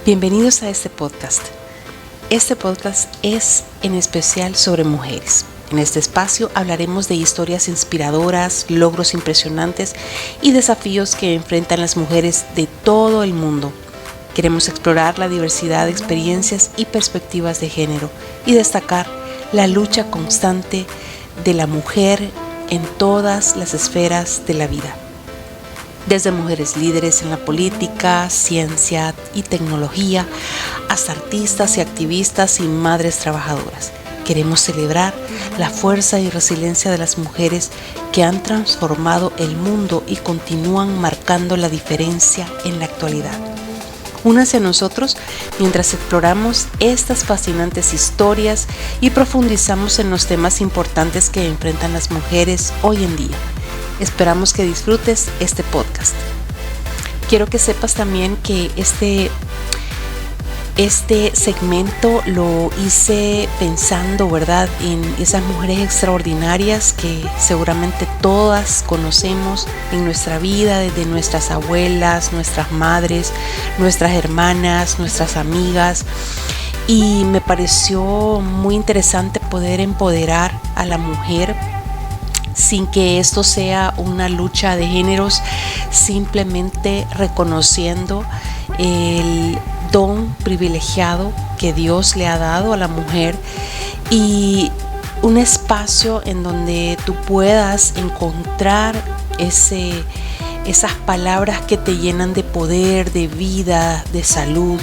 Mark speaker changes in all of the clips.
Speaker 1: Bienvenidos a este podcast. Este podcast es en especial sobre mujeres. En este espacio hablaremos de historias inspiradoras, logros impresionantes y desafíos que enfrentan las mujeres de todo el mundo. Queremos explorar la diversidad de experiencias y perspectivas de género y destacar la lucha constante de la mujer en todas las esferas de la vida. Desde mujeres líderes en la política, ciencia y tecnología, hasta artistas y activistas y madres trabajadoras. Queremos celebrar la fuerza y resiliencia de las mujeres que han transformado el mundo y continúan marcando la diferencia en la actualidad. Únanse a nosotros mientras exploramos estas fascinantes historias y profundizamos en los temas importantes que enfrentan las mujeres hoy en día. Esperamos que disfrutes este podcast. Quiero que sepas también que este segmento lo hice pensando, ¿verdad?, en esas mujeres extraordinarias que seguramente todas conocemos en nuestra vida, desde nuestras abuelas, nuestras madres, nuestras hermanas, nuestras amigas. Y me pareció muy interesante poder empoderar a la mujer sin que esto sea una lucha de géneros, simplemente reconociendo el don privilegiado que Dios le ha dado a la mujer y un espacio en donde tú puedas encontrar esas palabras que te llenan de poder, de vida, de salud,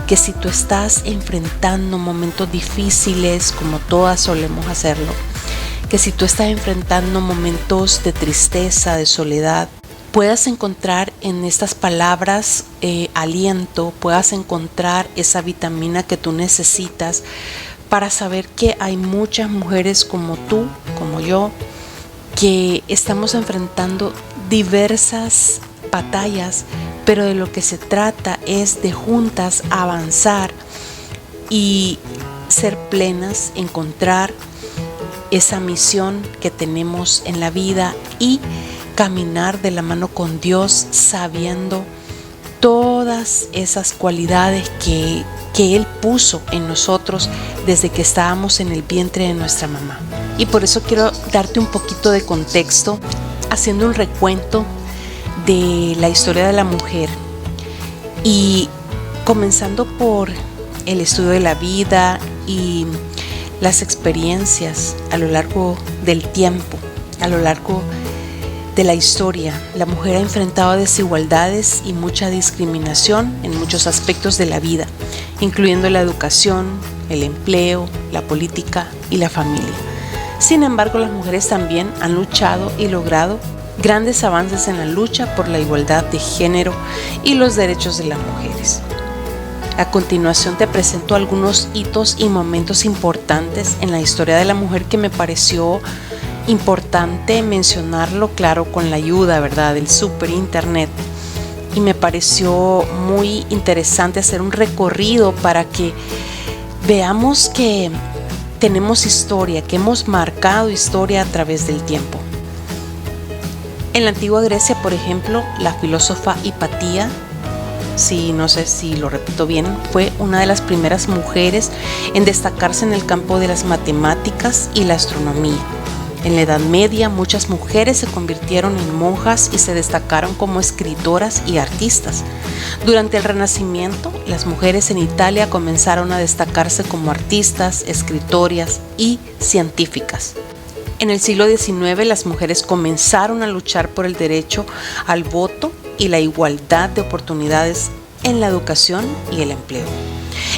Speaker 1: que si tú estás enfrentando momentos difíciles, como todas solemos hacerlo, que si tú estás enfrentando momentos de tristeza, de soledad, puedas encontrar en estas palabras aliento, puedas encontrar esa vitamina que tú necesitas para saber que hay muchas mujeres como tú, como yo, que estamos enfrentando diversas batallas, pero de lo que se trata es de juntas avanzar y ser plenas, encontrar esa misión que tenemos en la vida y caminar de la mano con Dios sabiendo todas esas cualidades que Él puso en nosotros desde que estábamos en el vientre de nuestra mamá. Y por eso quiero darte un poquito de contexto haciendo un recuento de la historia de la mujer y comenzando por el estudio de la vida y las experiencias a lo largo del tiempo, a lo largo de la historia. La mujer ha enfrentado desigualdades y mucha discriminación en muchos aspectos de la vida, incluyendo la educación, el empleo, la política y la familia. Sin embargo, las mujeres también han luchado y logrado grandes avances en la lucha por la igualdad de género y los derechos de las mujeres. A continuación te presento algunos hitos y momentos importantes en la historia de la mujer que me pareció importante mencionarlo, claro, con la ayuda, ¿verdad?, del super internet. Y me pareció muy interesante hacer un recorrido para que veamos que tenemos historia, que hemos marcado historia a través del tiempo. En la antigua Grecia, por ejemplo, la filósofa Hipatía, no sé si lo repito bien, fue una de las primeras mujeres en destacarse en el campo de las matemáticas y la astronomía. En la Edad Media, muchas mujeres se convirtieron en monjas y se destacaron como escritoras y artistas. Durante el Renacimiento, las mujeres en Italia comenzaron a destacarse como artistas, escritoras y científicas. En el siglo XIX, las mujeres comenzaron a luchar por el derecho al voto y la igualdad de oportunidades en la educación y el empleo.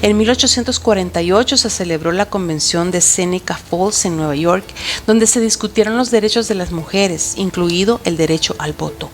Speaker 1: En 1848 se celebró la Convención de Seneca Falls en Nueva York, donde se discutieron los derechos de las mujeres, incluido el derecho al voto.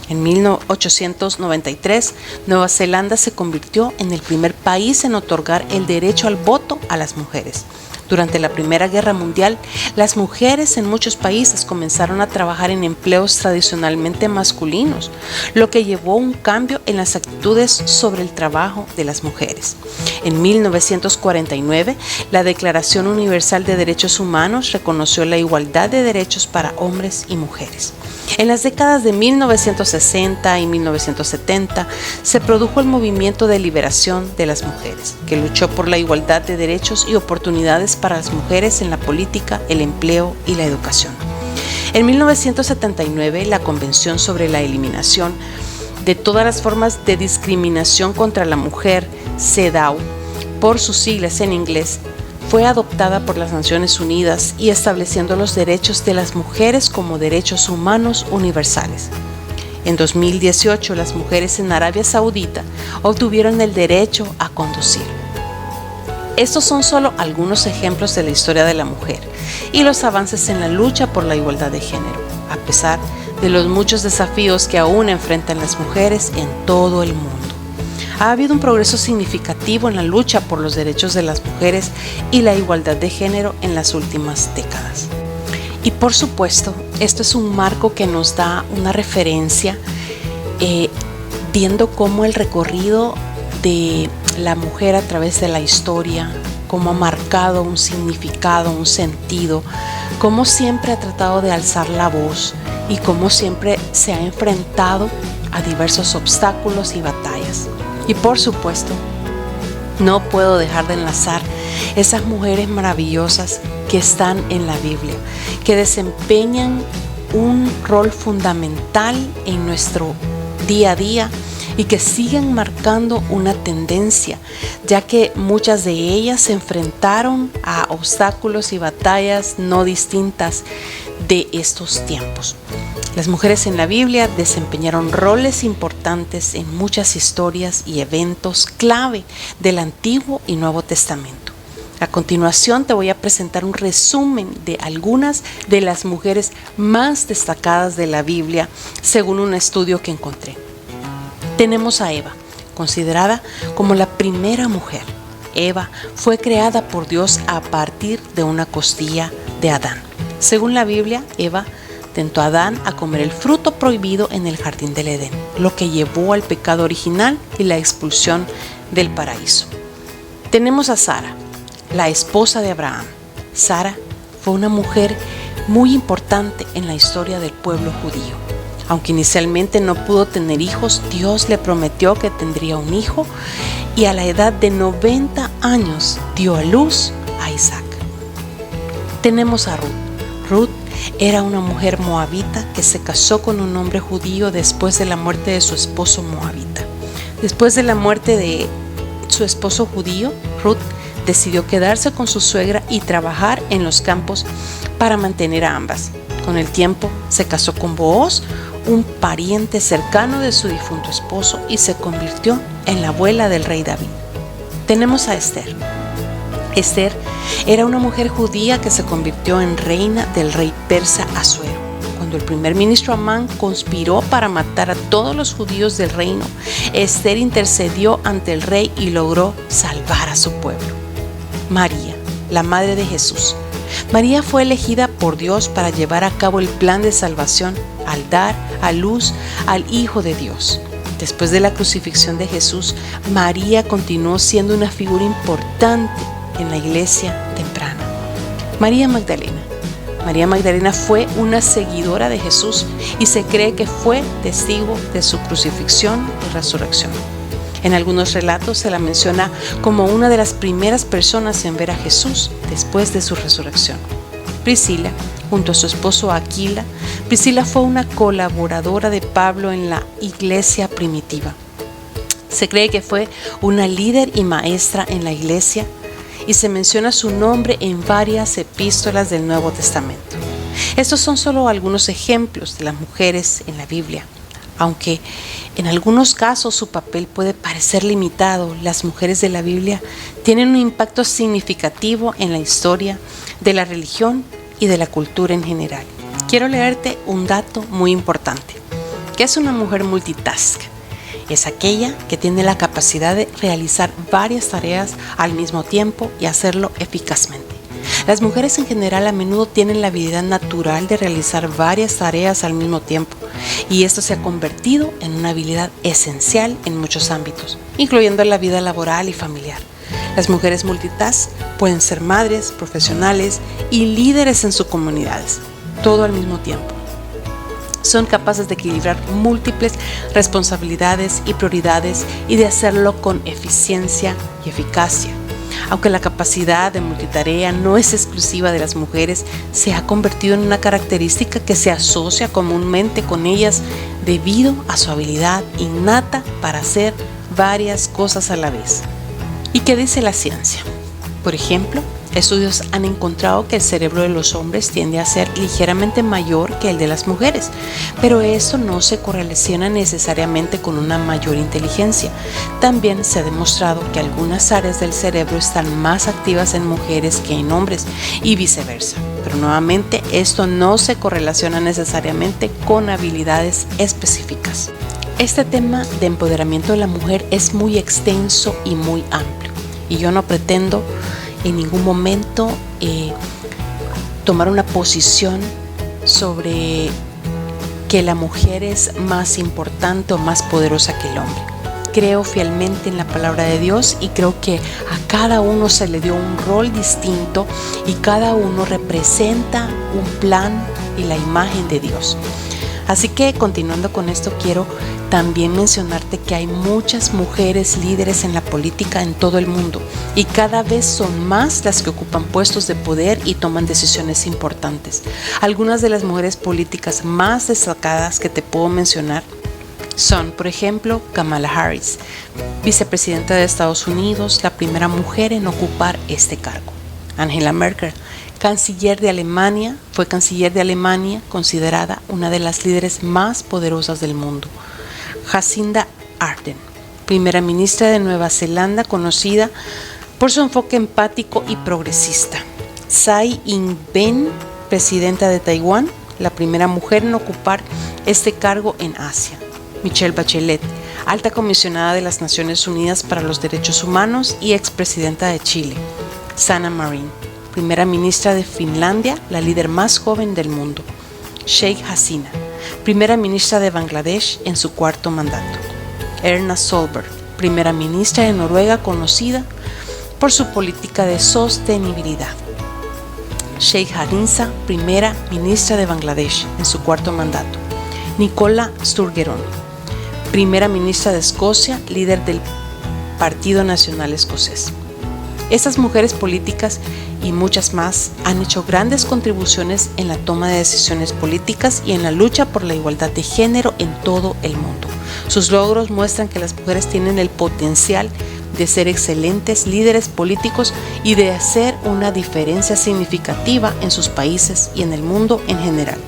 Speaker 1: En 1893, Nueva Zelanda se convirtió en el primer país en otorgar el derecho al voto a las mujeres. Durante la Primera Guerra Mundial, las mujeres en muchos países comenzaron a trabajar en empleos tradicionalmente masculinos, lo que llevó a un cambio en las actitudes sobre el trabajo de las mujeres. En 1949, la Declaración Universal de Derechos Humanos reconoció la igualdad de derechos para hombres y mujeres. En las décadas de 1960 y 1970 se produjo el movimiento de liberación de las mujeres, que luchó por la igualdad de derechos y oportunidades para las mujeres en la política, el empleo y la educación. En 1979, la Convención sobre la Eliminación de todas las formas de discriminación contra la mujer, CEDAW, por sus siglas en inglés, fue adoptada por las Naciones Unidas y estableciendo los derechos de las mujeres como derechos humanos universales. En 2018, las mujeres en Arabia Saudita obtuvieron el derecho a conducir. Estos son solo algunos ejemplos de la historia de la mujer y los avances en la lucha por la igualdad de género, a pesar de los muchos desafíos que aún enfrentan las mujeres en todo el mundo. Ha habido un progreso significativo en la lucha por los derechos de las mujeres y la igualdad de género en las últimas décadas. Y por supuesto, esto es un marco que nos da una referencia, viendo cómo el recorrido de la mujer a través de la historia, cómo ha marcado un significado, un sentido, cómo siempre ha tratado de alzar la voz y cómo siempre se ha enfrentado a diversos obstáculos y batallas. Y por supuesto, no puedo dejar de enlazar esas mujeres maravillosas que están en la Biblia, que desempeñan un rol fundamental en nuestro día a día y que siguen marcando una tendencia, ya que muchas de ellas se enfrentaron a obstáculos y batallas no distintas de estos tiempos. Las mujeres en la Biblia desempeñaron roles importantes en muchas historias y eventos clave del Antiguo y Nuevo Testamento. A continuación te voy a presentar un resumen de algunas de las mujeres más destacadas de la Biblia según un estudio que encontré. Tenemos a Eva, considerada como la primera mujer. Eva fue creada por Dios a partir de una costilla de Adán. Según la Biblia, Eva tentó a Adán a comer el fruto prohibido en el jardín del Edén, lo que llevó al pecado original y la expulsión del paraíso. Tenemos a Sara, la esposa de Abraham. Sara fue una mujer muy importante en la historia del pueblo judío. Aunque inicialmente no pudo tener hijos, Dios le prometió que tendría un hijo y a la edad de 90 años dio a luz a Isaac. Tenemos a Ruth. Ruth era una mujer moabita que se casó con un hombre judío después de la muerte de su esposo moabita. Después de la muerte de su esposo judío, Ruth decidió quedarse con su suegra y trabajar en los campos para mantener a ambas. Con el tiempo se casó con Booz, un pariente cercano de su difunto esposo, y se convirtió en la abuela del rey David. Tenemos a Esther. Esther era una mujer judía que se convirtió en reina del rey persa Asuero. Cuando el primer ministro Amán conspiró para matar a todos los judíos del reino, Esther intercedió ante el rey y logró salvar a su pueblo. María, la madre de Jesús. María fue elegida por Dios para llevar a cabo el plan de salvación al dar a luz al Hijo de Dios. Después de la crucifixión de Jesús, María continuó siendo una figura importante en la iglesia temprana. María Magdalena. María Magdalena fue una seguidora de Jesús y se cree que fue testigo de su crucifixión y resurrección. En algunos relatos se la menciona como una de las primeras personas en ver a Jesús después de su resurrección. Priscila, junto a su esposo Aquila, Priscila fue una colaboradora de Pablo en la iglesia primitiva. Se cree que fue una líder y maestra en la iglesia y se menciona su nombre en varias epístolas del Nuevo Testamento. Estos son solo algunos ejemplos de las mujeres en la Biblia. Aunque en algunos casos su papel puede parecer limitado, las mujeres de la Biblia tienen un impacto significativo en la historia de la religión y de la cultura en general. Quiero leerte un dato muy importante. ¿Qué es una mujer multitask? Es aquella que tiene la capacidad de realizar varias tareas al mismo tiempo y hacerlo eficazmente. Las mujeres en general a menudo tienen la habilidad natural de realizar varias tareas al mismo tiempo, y esto se ha convertido en una habilidad esencial en muchos ámbitos, incluyendo la vida laboral y familiar. Las mujeres multitask pueden ser madres, profesionales y líderes en sus comunidades, todo al mismo tiempo. Son capaces de equilibrar múltiples responsabilidades y prioridades y de hacerlo con eficiencia y eficacia. Aunque la capacidad de multitarea no es exclusiva de las mujeres, se ha convertido en una característica que se asocia comúnmente con ellas debido a su habilidad innata para hacer varias cosas a la vez. ¿Y qué dice la ciencia? Por ejemplo, estudios han encontrado que el cerebro de los hombres tiende a ser ligeramente mayor que el de las mujeres, pero eso no se correlaciona necesariamente con una mayor inteligencia. También se ha demostrado que algunas áreas del cerebro están más activas en mujeres que en hombres y viceversa, pero nuevamente esto no se correlaciona necesariamente con habilidades específicas. Este tema de empoderamiento de la mujer es muy extenso y muy amplio, y yo no pretendo en ningún momento tomar una posición sobre que la mujer es más importante o más poderosa que el hombre. Creo fielmente en la palabra de Dios y creo que a cada uno se le dio un rol distinto y cada uno representa un plan y la imagen de Dios. Así que continuando con esto, quiero también mencionarte que hay muchas mujeres líderes en la política en todo el mundo y cada vez son más las que ocupan puestos de poder y toman decisiones importantes. Algunas de las mujeres políticas más destacadas que te puedo mencionar son, por ejemplo, Kamala Harris, vicepresidenta de Estados Unidos, la primera mujer en ocupar este cargo. Angela Merkel, canciller de Alemania, fue canciller de Alemania, considerada una de las líderes más poderosas del mundo. Jacinda Ardern, primera ministra de Nueva Zelanda, conocida por su enfoque empático y progresista. Tsai Ing-wen, presidenta de Taiwán, la primera mujer en ocupar este cargo en Asia. Michelle Bachelet, alta comisionada de las Naciones Unidas para los Derechos Humanos y expresidenta de Chile. Sanna Marin, primera ministra de Finlandia, la líder más joven del mundo. Sheikh Hasina, primera ministra de Bangladesh en su cuarto mandato. Erna Solberg, primera ministra de Noruega, conocida por su política de sostenibilidad. Sheikh Hasina, primera ministra de Bangladesh en su cuarto mandato. Nicola Sturgeon, primera ministra de Escocia, líder del Partido Nacional Escocés. Estas mujeres políticas y muchas más han hecho grandes contribuciones en la toma de decisiones políticas y en la lucha por la igualdad de género en todo el mundo. Sus logros muestran que las mujeres tienen el potencial de ser excelentes líderes políticos y de hacer una diferencia significativa en sus países y en el mundo en general.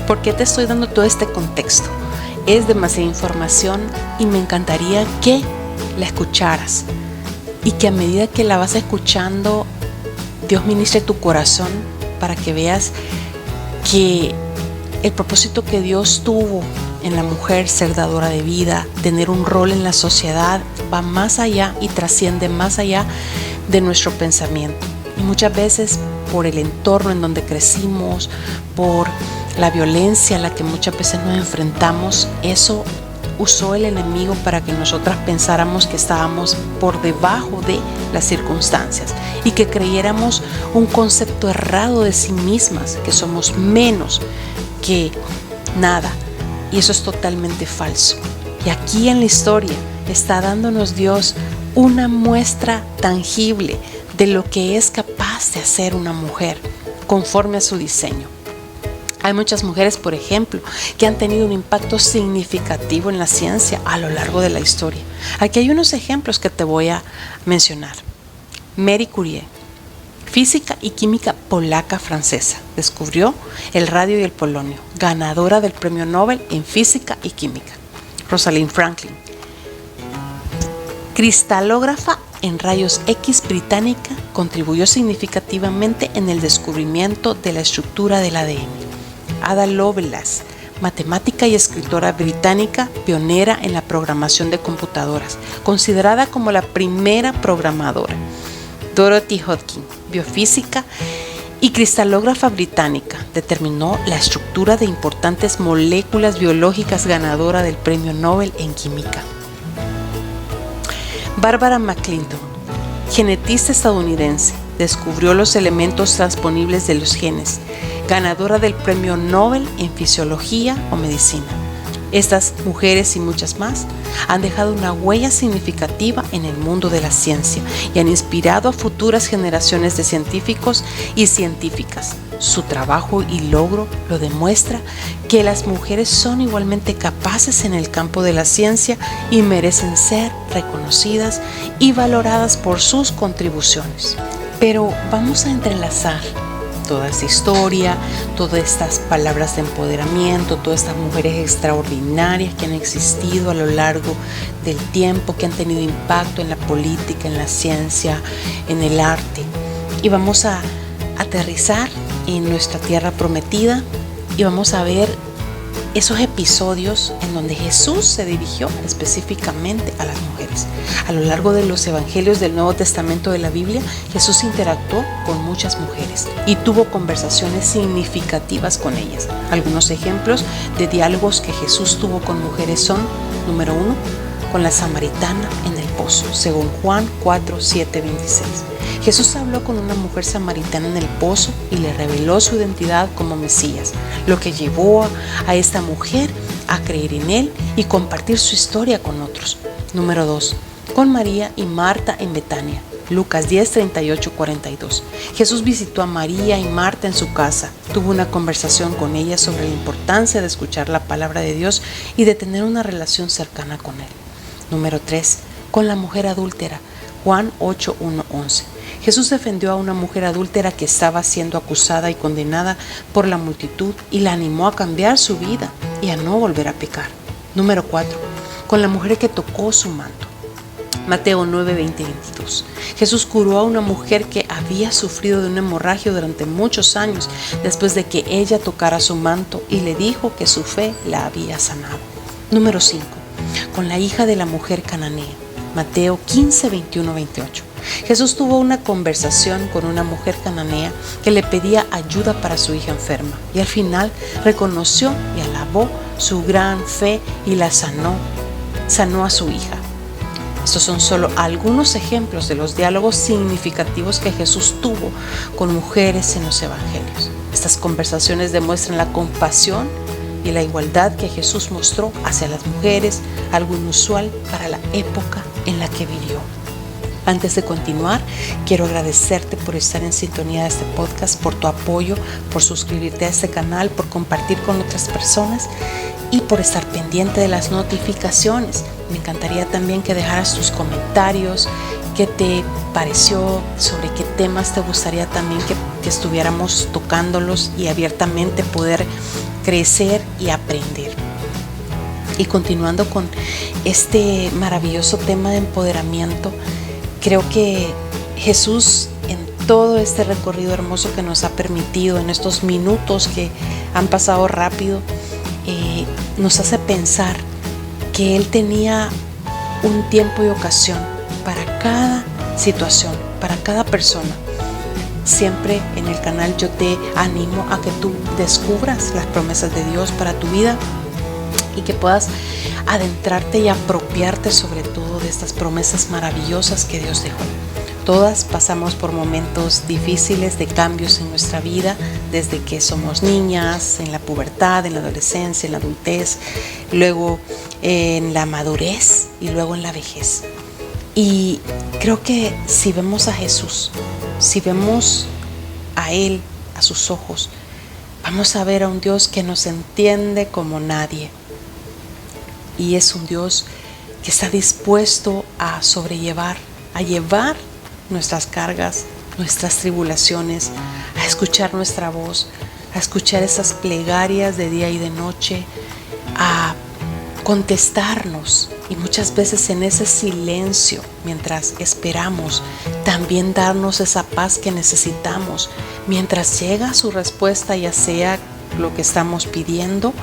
Speaker 1: ¿Por qué te estoy dando todo este contexto? Es demasiada información y me encantaría que la escucharas y que a medida que la vas escuchando, Dios ministre tu corazón para que veas que el propósito que Dios tuvo en la mujer, ser dadora de vida, tener un rol en la sociedad, va más allá y trasciende más allá de nuestro pensamiento. Y muchas veces por el entorno en donde crecimos, por la violencia a la que muchas veces nos enfrentamos, eso usó el enemigo para que nosotras pensáramos que estábamos por debajo de las circunstancias y que creyéramos un concepto errado de sí mismas, que somos menos que nada. Y eso es totalmente falso. Y aquí en la historia está dándonos Dios una muestra tangible de lo que es capaz de hacer una mujer conforme a su diseño. Hay muchas mujeres, por ejemplo, que han tenido un impacto significativo en la ciencia a lo largo de la historia. Aquí hay unos ejemplos que te voy a mencionar. Marie Curie, física y química polaca-francesa, descubrió el radio y el polonio, ganadora del Premio Nobel en física y química. Rosalind Franklin, cristalógrafa en rayos X británica, contribuyó significativamente en el descubrimiento de la estructura del ADN. Ada Lovelace, matemática y escritora británica, pionera en la programación de computadoras, considerada como la primera programadora. Dorothy Hodgkin, biofísica y cristalógrafa británica, determinó la estructura de importantes moléculas biológicas, ganadora del Premio Nobel en Química. Barbara McClintock, genetista estadounidense, descubrió los elementos transponibles de los genes, ganadora del Premio Nobel en Fisiología o Medicina. Estas mujeres y muchas más han dejado una huella significativa en el mundo de la ciencia y han inspirado a futuras generaciones de científicos y científicas. Su trabajo y logro lo demuestra que las mujeres son igualmente capaces en el campo de la ciencia y merecen ser reconocidas y valoradas por sus contribuciones. Pero vamos a entrelazar toda esta historia, todas estas palabras de empoderamiento, todas estas mujeres extraordinarias que han existido a lo largo del tiempo, que han tenido impacto en la política, en la ciencia, en el arte. Y vamos a aterrizar en nuestra tierra prometida y vamos a ver esos episodios en donde Jesús se dirigió específicamente a las mujeres. A lo largo de los evangelios del Nuevo Testamento de la Biblia, Jesús interactuó con muchas mujeres y tuvo conversaciones significativas con ellas. Algunos ejemplos de diálogos que Jesús tuvo con mujeres son: número 1, con la samaritana en el pozo, según Juan 4, 7, 26. Jesús habló con una mujer samaritana en el pozo y le reveló su identidad como Mesías, lo que llevó a esta mujer a creer en él y compartir su historia con otros. Número 2, con María y Marta en Betania, Lucas 10, 38, 42. Jesús visitó a María y Marta en su casa, tuvo una conversación con ellas sobre la importancia de escuchar la palabra de Dios y de tener una relación cercana con él. Número 3, con la mujer adúltera, Juan 8, 1, 11. Jesús defendió a una mujer adúltera que estaba siendo acusada y condenada por la multitud y la animó a cambiar su vida y a no volver a pecar. Número 4, con la mujer que tocó su manto, Mateo 9, 20, 22. Jesús curó a una mujer que había sufrido de una hemorragia durante muchos años después de que ella tocara su manto y le dijo que su fe la había sanado. Número 5, con la hija de la mujer cananea, Mateo 15, 21, 28. Jesús tuvo una conversación con una mujer cananea que le pedía ayuda para su hija enferma y al final reconoció y alabó su gran fe y la sanó a su hija. Estos son solo algunos ejemplos de los diálogos significativos que Jesús tuvo con mujeres en los evangelios. Estas conversaciones demuestran la compasión y la igualdad que Jesús mostró hacia las mujeres, algo inusual para la época en la que vivió. Antes de continuar, quiero agradecerte por estar en sintonía de este podcast, por tu apoyo, por suscribirte a este canal, por compartir con otras personas y por estar pendiente de las notificaciones. Me encantaría también que dejaras tus comentarios, qué te pareció, sobre qué temas te gustaría también que estuviéramos tocándolos y abiertamente poder crecer y aprender. Y continuando con este maravilloso tema de empoderamiento, creo que Jesús, en todo este recorrido hermoso que nos ha permitido, en estos minutos que han pasado rápido, nos hace pensar que Él tenía un tiempo y ocasión para cada situación, para cada persona. Siempre en el canal yo te animo a que tú descubras las promesas de Dios para tu vida y que puedas adentrarte y apropiarte sobre todo de estas promesas maravillosas que Dios dejó. Todas pasamos por momentos difíciles de cambios en nuestra vida, desde que somos niñas, en la pubertad, en la adolescencia, en la adultez, luego en la madurez y luego en la vejez. Y creo que si vemos a Jesús, si vemos a Él, a sus ojos, vamos a ver a un Dios que nos entiende como nadie. Y es un Dios que está dispuesto a sobrellevar, a llevar nuestras cargas, nuestras tribulaciones, a escuchar nuestra voz, a escuchar esas plegarias de día y de noche, a contestarnos y muchas veces en ese silencio, mientras esperamos, también darnos esa paz que necesitamos, mientras llega su respuesta, ya sea lo que estamos pidiendo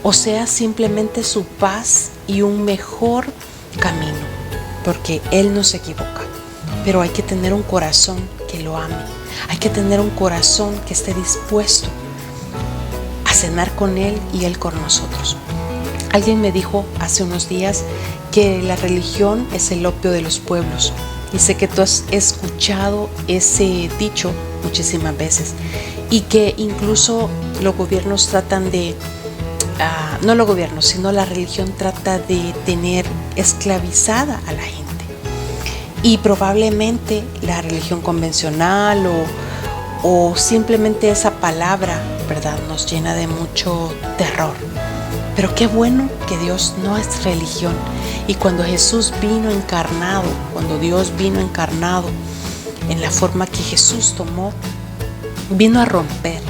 Speaker 1: o sea simplemente su paz y un mejor camino, porque Él no se equivoca. Pero hay que tener un corazón que lo ame. Hay que tener un corazón que esté dispuesto a cenar con Él y Él con nosotros. Alguien me dijo hace unos días que la religión es el opio de los pueblos. Y sé que tú has escuchado ese dicho muchísimas veces. Y que incluso los gobiernos tratan de, no los gobiernos, sino la religión trata de tener esclavizada a la gente. Y probablemente la religión convencional o simplemente esa palabra, ¿verdad?, nos llena de mucho terror. Pero qué bueno que Dios no es religión. Y cuando Jesús vino encarnado, cuando Dios vino encarnado en la forma que Jesús tomó, vino a romper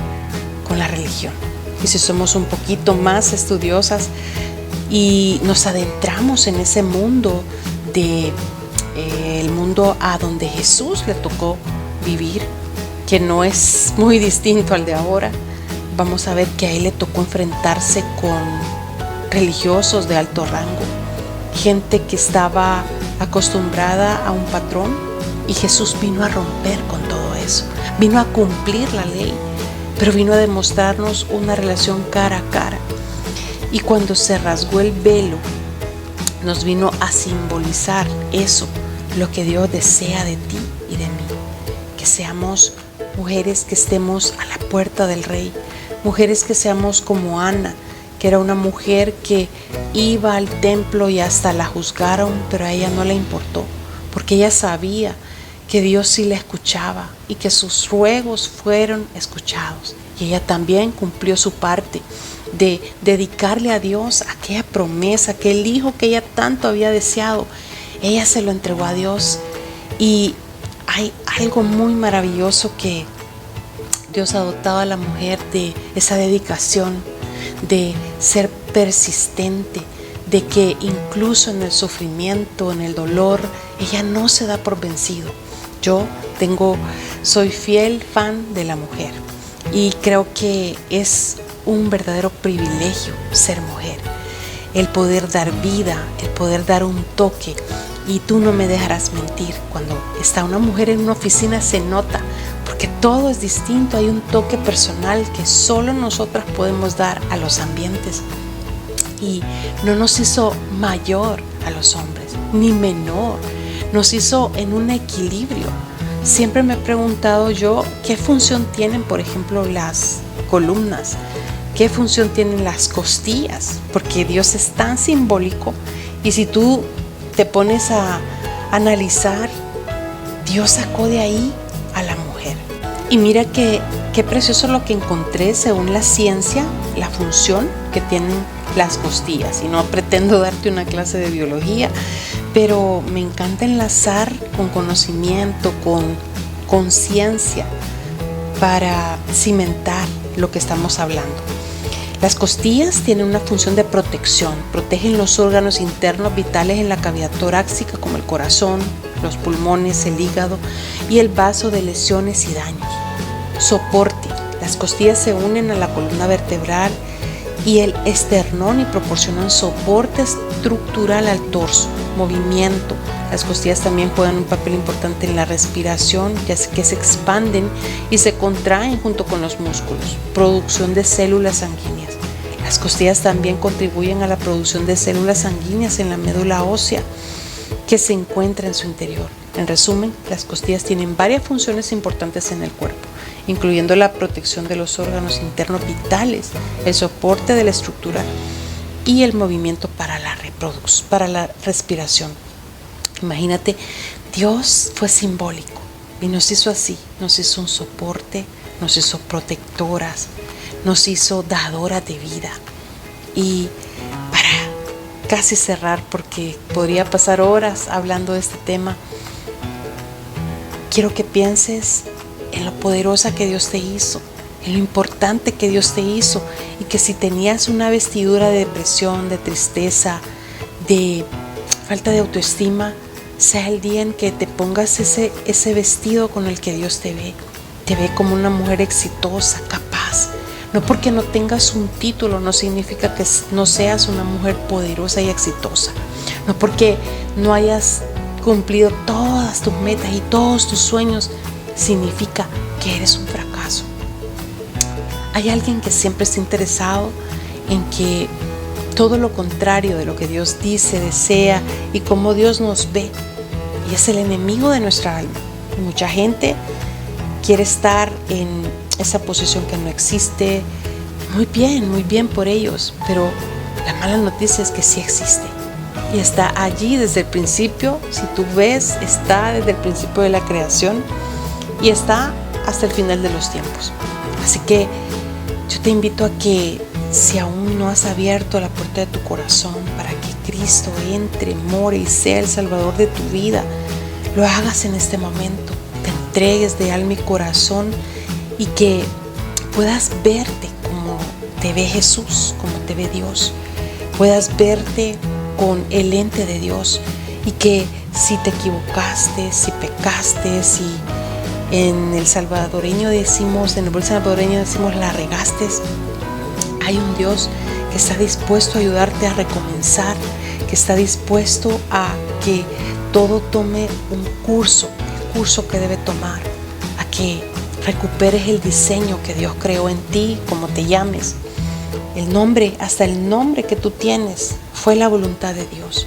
Speaker 1: con la religión. Y si somos un poquito más estudiosas y nos adentramos en ese mundo el mundo a donde Jesús le tocó vivir, que no es muy distinto al de ahora, vamos a ver que a Él le tocó enfrentarse con religiosos de alto rango, gente que estaba acostumbrada a un patrón, y Jesús vino a romper con todo eso, vino a cumplir la ley, pero vino a demostrarnos una relación cara a cara. Y cuando se rasgó el velo, nos vino a simbolizar eso, lo que Dios desea de ti y de mí, que seamos mujeres que estemos a la puerta del Rey, mujeres que seamos como Ana, que era una mujer que iba al templo y hasta la juzgaron, pero a ella no le importó, porque ella sabía que Dios sí la escuchaba y que sus ruegos fueron escuchados. Y ella también cumplió su parte de dedicarle a Dios aquella promesa, aquel hijo que ella tanto había deseado. Ella se lo entregó a Dios, y hay algo muy maravilloso que Dios ha dotado a la mujer, de esa dedicación, de ser persistente, de que incluso en el sufrimiento, en el dolor, ella no se da por vencido. Soy fiel fan de la mujer, y creo que es un verdadero privilegio ser mujer, el poder dar vida, el poder dar un toque. Y tú no me dejarás mentir, cuando está una mujer en una oficina se nota, porque todo es distinto, hay un toque personal que solo nosotras podemos dar a los ambientes. Y no nos hizo mayor a los hombres, ni menor, nos hizo en un equilibrio. Siempre me he preguntado yo, ¿qué función tienen, por ejemplo, las columnas? ¿Qué función tienen las costillas? Porque Dios es tan simbólico, y si tú te pones a analizar, Dios sacó de ahí a la mujer. Y mira qué precioso lo que encontré según la ciencia, la función que tienen las costillas. Y no pretendo darte una clase de biología, pero me encanta enlazar con conocimiento, con conciencia, para cimentar lo que estamos hablando. Las costillas tienen una función de protección, protegen los órganos internos vitales en la cavidad torácica, como el corazón, los pulmones, el hígado y el vaso, de lesiones y daños. Soporte, las costillas se unen a la columna vertebral y el esternón y proporcionan soporte estructural al torso. Movimiento, las costillas también juegan un papel importante en la respiración, ya que se expanden y se contraen junto con los músculos. Producción de células sanguíneas. Las costillas también contribuyen a la producción de células sanguíneas en la médula ósea que se encuentra en su interior. En resumen, las costillas tienen varias funciones importantes en el cuerpo, incluyendo la protección de los órganos internos vitales, el soporte de la estructura y el movimiento para la respiración. Imagínate, Dios fue simbólico y nos hizo así, nos hizo un soporte, nos hizo protectoras, nos hizo dadoras de vida. Y para casi cerrar, porque podría pasar horas hablando de este tema, quiero que pienses en lo poderosa que Dios te hizo, en lo importante que Dios te hizo, y que si tenías una vestidura de depresión, de tristeza, de falta de autoestima, sea el día en que te pongas ese vestido con el que Dios te ve como una mujer exitosa, capaz. No porque no tengas un título no significa que no seas una mujer poderosa y exitosa. No porque no hayas cumplido todas tus metas y todos tus sueños significa que eres un fracaso. Hay alguien que siempre está interesado en que todo lo contrario de lo que Dios dice, desea y cómo Dios nos ve, y es el enemigo de nuestra alma. Y mucha gente quiere estar en esa posición que no existe. Muy bien por ellos, pero la mala noticia es que sí existe y está allí desde el principio. Si tú ves, está desde el principio de la creación y está hasta el final de los tiempos. Así que yo te invito a que, si aún no has abierto la puerta de tu corazón para que Cristo entre, more y sea el Salvador de tu vida, lo hagas en este momento. Te entregues de alma y corazón y que puedas verte como te ve Jesús, como te ve Dios. Puedas verte con el lente de Dios, y que si te equivocaste, si pecaste, si en el buen salvadoreño decimos la regaste, hay un Dios que está dispuesto a ayudarte a recomenzar, que está dispuesto a que todo tome un curso, el curso que debe tomar, a que recuperes el diseño que Dios creó en ti, como te llames. El nombre, hasta el nombre que tú tienes, fue la voluntad de Dios.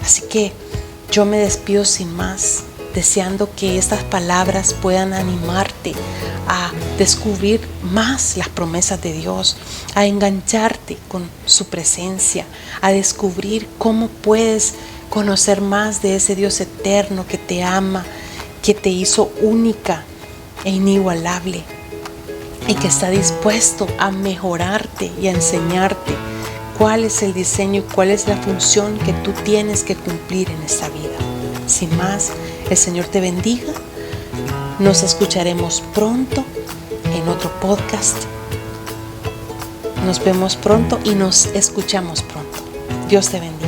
Speaker 1: Así que yo me despido sin más, deseando que estas palabras puedan animarte a descubrir más las promesas de Dios, a engancharte con su presencia, a descubrir cómo puedes conocer más de ese Dios eterno que te ama, que te hizo única e inigualable, y que está dispuesto a mejorarte y a enseñarte cuál es el diseño y cuál es la función que tú tienes que cumplir en esta vida. Sin más, el Señor te bendiga. Nos escucharemos pronto en otro podcast. Nos vemos pronto y nos escuchamos pronto. Dios te bendiga.